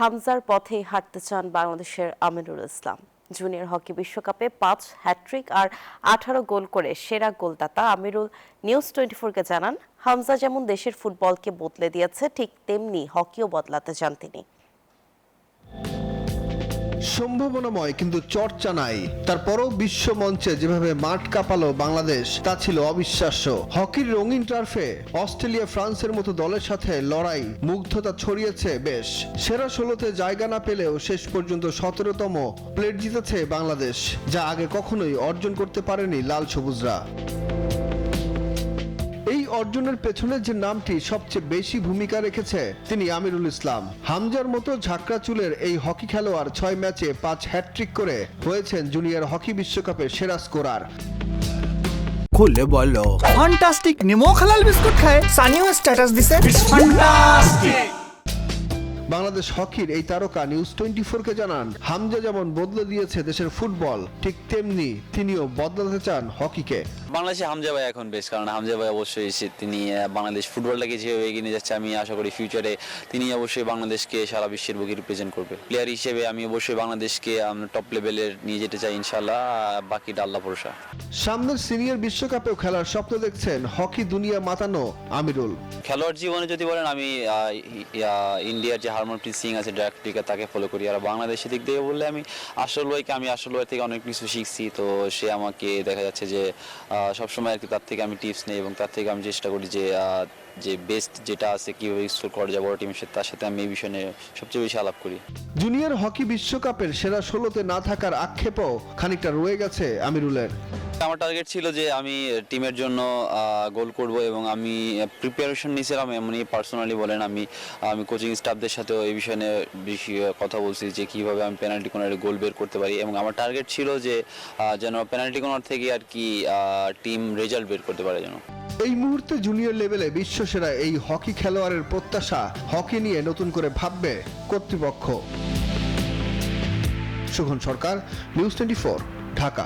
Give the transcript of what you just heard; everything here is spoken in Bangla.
হামজার পথেই হাঁটতে চান বাংলাদেশের আমিনুল ইসলাম। জুনিয়র হকি বিশ্বকাপে 5 হ্যাট্রিক আর 18 গোল করে সেরা গোলদাতা আমিরুল নিউজ 24-কে জানান, হামজা যেমন দেশের ফুটবলকে বদলে দিয়েছে, ঠিক তেমনি হকিও বদলাতে চান তিনি। সম্ভাবনাময় কিন্তু চর্চা নাই। তারপরও বিশ্ব মঞ্চে যেভাবে মাঠ কাঁপালো বাংলাদেশ, তা ছিল অবিশ্বাস্য। হকির রঙিন টার্ফে অস্ট্রেলিয়া, ফ্রান্সের মতো দলের সাথে লড়াই মুগ্ধতা ছড়িয়েছে বেশ। সেরা 16তে জায়গা না পেলেও শেষ পর্যন্ত 17তম প্লেট জিতেছে বাংলাদেশ, যা আগে কখনোই অর্জন করতে পারেনি লাল সবুজরা। এই অর্জনের পেছনে যে নামটি সবচেয়ে বেশি ভূমিকা রেখেছে তিনি আমিরুল ইসলাম। হামজার মতো ঝাঁকড়া চুলের এই হকি খেলোয়াড় 6 ম্যাচে 5 হ্যাট্রিক করে হয়েছেন জুনিয়র হকি বিশ্বকাপের সেরা স্কোরার। খুলে বলো, ফ্যান্টাস্টিক নিমো খালাল বিস্কুট খায়, সানিও স্ট্যাটাস দিছে ফ্যান্টাস্টিক। বাংলাদেশ হকির এই তারকা নিউজ 24-কে জানান, হামজা যেমন বদলে দিয়েছে দেশের ফুটবল, ঠিক তেমনি তিনিও বদলাতে চান হকিকে। বাংলাদেশে হামজা ভাই এখন বেশ, কারণ হামজা ভাই অবশ্যই তিনি বাংলাদেশ ফুটবলটাকে যেভাবে এগিয়ে নিয়ে যাচ্ছে, আমি আশা করি ফিউচারে তিনি অবশ্যই বাংলাদেশকে সারা বিশ্বের বুকে রিপ্রেজেন্ট করবে। প্লেয়ার হিসেবে আমি অবশ্যই বাংলাদেশকে টপ লেভেলের নিয়ে যেতে চাই ইনশাল্লাহ, বাকিটা আল্লাহ ভরসা। সামনের সিনিয়র বিশ্বকাপেও খেলার স্বপ্ন দেখছেন হকি দুনিয়া মাতানো আমিরুল। খেলোয়াড় জীবনে যদি বলেন, আমি ইন্ডিয়ার যে হারমনপ্রীত সিং আছে ডাইরেক্টর, তাকে ফলো করি। আর বাংলাদেশের দিক থেকে বললে আমি আসল ভাই থেকে অনেক কিছু শিখছি। তো সে আমাকে দেখা যাচ্ছে যে সবসময় আর কি তার থেকে আমি টিপস নেই, এবং তার থেকে আমি চেষ্টা করি যে বেস্ট যেটা আছে কীভাবে স্কোর করা যায় বড় টিমের সাথে, তার সাথে আমি এই বিষয়ে সবচেয়ে বেশি আলাপ করি। জুনিয়র হকি বিশ্বকাপের সেরা 16তে না থাকার আক্ষেপও খানিকটা রয়ে গেছে আমিরুলের। আমার টার্গেট ছিল যে আমি টিমের জন্য গোল করব, এবং আমি প্রিপারেশন নিয়েছিলাম। এমনি পার্সোনালি বলেন, আমি কোচিং স্টাফদের সাথেও এই বিষয়ে বেশি কথা বলছি যে কীভাবে আমি পেনাল্টি কর্নারে গোল বের করতে পারি, এবং আমার টার্গেট ছিল যে যেন পেনাল্টি কর্নার থেকে আর কি টিম রেজাল্ট বের করতে পারে যেন। এই মুহূর্তে জুনিয়র লেভেলে বিশ্বসেরা এই হকি খেলোয়াড়ের প্রত্যাশা, হকি নিয়ে নতুন করে ভাববে কর্তৃপক্ষ। সুখন সরকার, নিউজ 24, ঢাকা।